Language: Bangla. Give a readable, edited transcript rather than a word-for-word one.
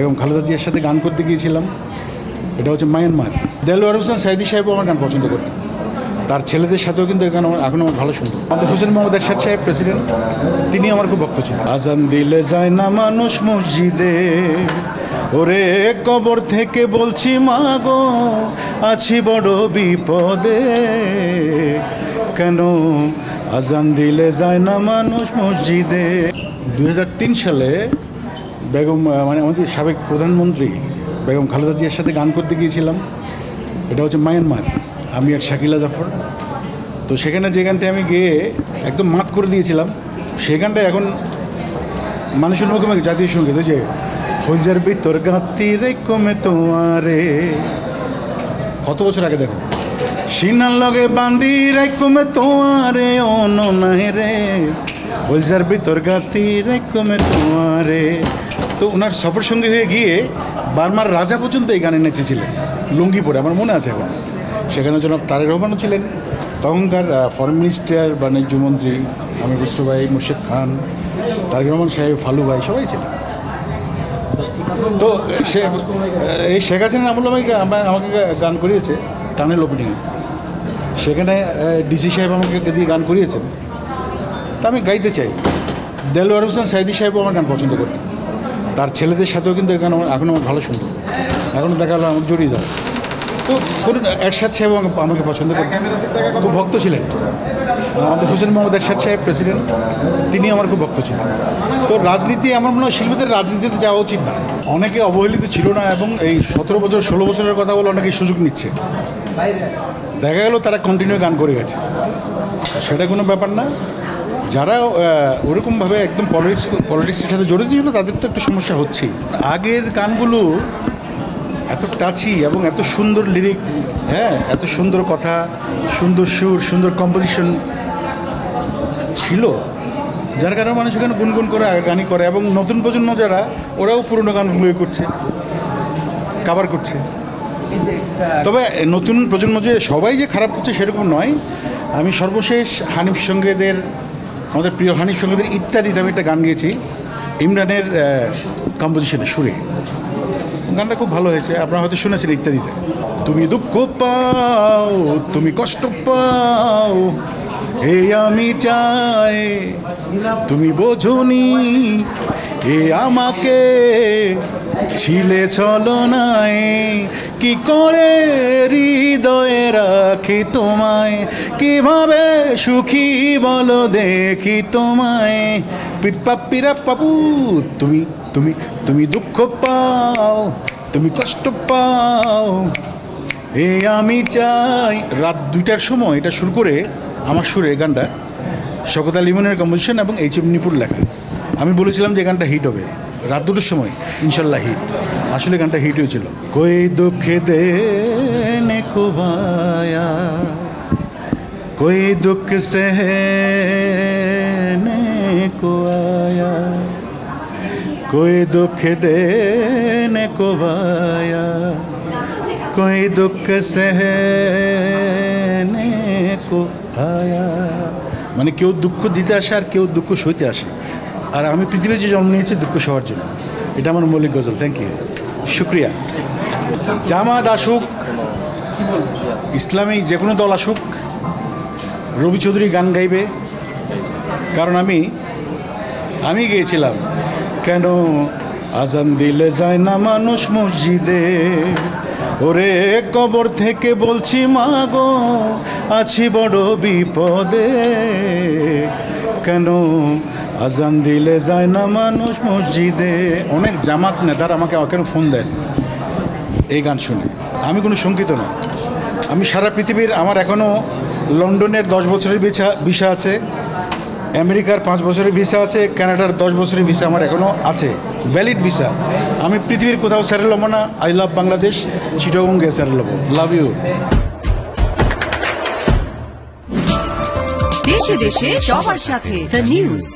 বেগম খালেদা জিয়ার সাথে গান করতে গিয়েছিলাম। এটা হচ্ছে মায়ানমার। দেলোয়ার হোসেন সাইদি সাহেবও আমার গান পছন্দ করতেন, তার ছেলেদের সাথেও কিন্তু গান এখন আমার ভালো শুনতো। আমাদের হোসেন মোহাম্মদ এরশাদ সাহেব প্রেসিডেন্ট, তিনি আমার খুব ভক্ত ছিলেন। আজান দিলে যায় না মানুষ মসজিদে, ওরে কবর থেকে বলছি মাগো আছি বড় বিপদে, কেন আজান দিলে যায় না মানুষ মসজিদে। 2003 সালে বেগম আমাদের সাবেক প্রধানমন্ত্রী বেগম খালেদা জিয়ার সাথে গান করতে গিয়েছিলাম। এটা হচ্ছে মায়ানমার, আমি আর শাকিলা জাফর। তো সেখানে যে গানটা আমি গেয়ে একদম মাত করে দিয়েছিলাম, সেই গানটা এখন মানুষের মুখে মুখে জাতীয় সঙ্গীত, যে হইজার ভিতর গাঁতি রে কমে তোমারে, কত বছর আগে দেখো, সিনার লগে বান্দি রে কমে তোমারে অন নাই রে, হইজার ভিতর গাঁতি রে কমে তোমারে। তো ওনার সফর সঙ্গী হয়ে গিয়ে বার্মার রাজা পর্যন্ত এই গানে নেচেছিলেন লুঙ্গি পরে, আমার মনে আছে এখন। সেখানে জনাব তারেক রহমানও ছিলেন, তখনকার ফরেন মিনিস্টার বাণিজ্যমন্ত্রী আমির খসরু ভাই, মুর্শেদ খান, তারেক রহমান সাহেব, ফালু ভাই, সবাই ছিলেন। তো এই শেখ হাসিনা আমল আমাকে গান করিয়েছে টানেল ওপেনিংয়ে, সেখানে ডিসি সাহেব আমাকে দিয়ে গান করিয়েছেন। তা আমি গাইতে চাই। দেলোয়ার হোসেন সাইদি সাহেবও আমার গান পছন্দ করতেন, তার ছেলেদের সাথেও কিন্তু গান এখন আমার ভালো শুনতো। এখন দেখা হলো আমাকে জড়িয়ে দেওয়া। তো কোনো এরশাদ সাহেব আমাকে পছন্দ করতেন, খুব ভক্ত ছিলেন। আমাদের হোসেন মোহাম্মদ এরশাদ সাহেব প্রেসিডেন্ট, তিনি আমার খুব ভক্ত ছিলেন। তো রাজনীতি আমার মনে হয় শিল্পীদের রাজনীতিতে যাওয়া উচিত না। অনেকে অবহেলিত ছিল না, এবং এই 17 বছর 16 বছরের কথা বলে অনেকে সুযোগ নিচ্ছে। দেখা গেল তারা কন্টিনিউ গান করে গেছে, সেটা কোনো ব্যাপার না। যারা ওরকমভাবে একদম পলিটিক্সের সাথে জড়িত ছিল তাদের তো একটা সমস্যা হচ্ছেই। আগের গানগুলো এত টাচি এবং এত সুন্দর লিরিক, হ্যাঁ, এত সুন্দর কথা, সুন্দর সুর, সুন্দর কম্পোজিশন ছিল, যার কারণে মানুষ এখানে গুনগুন করে গানই করে। এবং নতুন প্রজন্ম যারা, ওরাও পুরনো গানগুলোই করছে, কাভার করছে। তবে নতুন প্রজন্ম যে সবাই যে খারাপ করছে সেরকম নয়। আমি সর্বশেষ হানিফ সঙ্গীদের, আমাদের প্রিয় হানিফ সঙ্গীদের ইত্যাদিতে আমি একটা গান গেয়েছি ইমরানের কম্পোজিশনে, সুরে। গানটা খুব ভালো হয়েছে, আপনারা হয়তো শুনেছেন ইত্যাদিতে। তুমি দুঃখ পাও, তুমি কষ্ট পাও, এই আমি চাই, তুমি বোঝনি এ আমাকে ছিলে চলো নাই, কি করে হৃদয়ে রাখি তোমায়, কিভাবে সুখী বলো দেখি তোমায়, পিরা পাপু। তুমি তুমি তুমি দুঃখ পাও, তুমি কষ্ট পাও, এ আমি চাই। রাত 2টার সময় এটা শুরু করে আমার সুরে গানটা, শওকত আলী ইমনের কম্পোজিশন এবং এইচ.এম. নিপুর লেখা। আমি বলেছিলাম যে গানটা হিট হবে, রাত 2টার সময় ইনশাল্লাহ হিট। আসলে গানটা হিট হয়েছিল। কোই দুঃখে দেনে খুবায়া, কোই দুঃখ সহনে কো আয়া, कोई दुख देने को आया, कोई दुख सहने को आया। মানে কেউ দুঃখ দিতে আসে আর কেউ দুঃখ সইতে আসে, আর আমি পৃথিবীতে জন্ম নিয়েছি দুঃখ সবার জন্য। এটা আমার মৌলিক গজল। থ্যাংক ইউ, শুক্রিয়া। জামাত আসুক, ইসলামী যে কোনো দল আসুক, রবি চৌধুরী গান গাইবে, কারণ আমি গিয়েছিলাম, কেন আজান দিলে যায় না মানুষ মসজিদে, ওরে কবর থেকে বলছি মাগো আছি বড় বিপদে, কেন আজান দিলে যায় না মানুষ মসজিদে। অনেক জামাত নেতার আমাকে কেন ফোন দেন এই গান শুনে। আমি কোনো শঙ্কিত না। আমি সারা পৃথিবীর, আমার এখনও লন্ডনের 10 বছরের ভিসা আছে, আমেরিকার 5 বছরের ভিসা আছে, কানাডার 10 বছরের ভিসা আমার এখনও আছে, ভ্যালিড ভিসা। আমি পৃথিবীর কোথাও ছেড়ে নেবো না। আই লাভ বাংলাদেশ, চিটাগং গিয়ে ছেড়ে নেবো। Love you. দেশে দেশে সবার সাথে, দ্য নিউজ।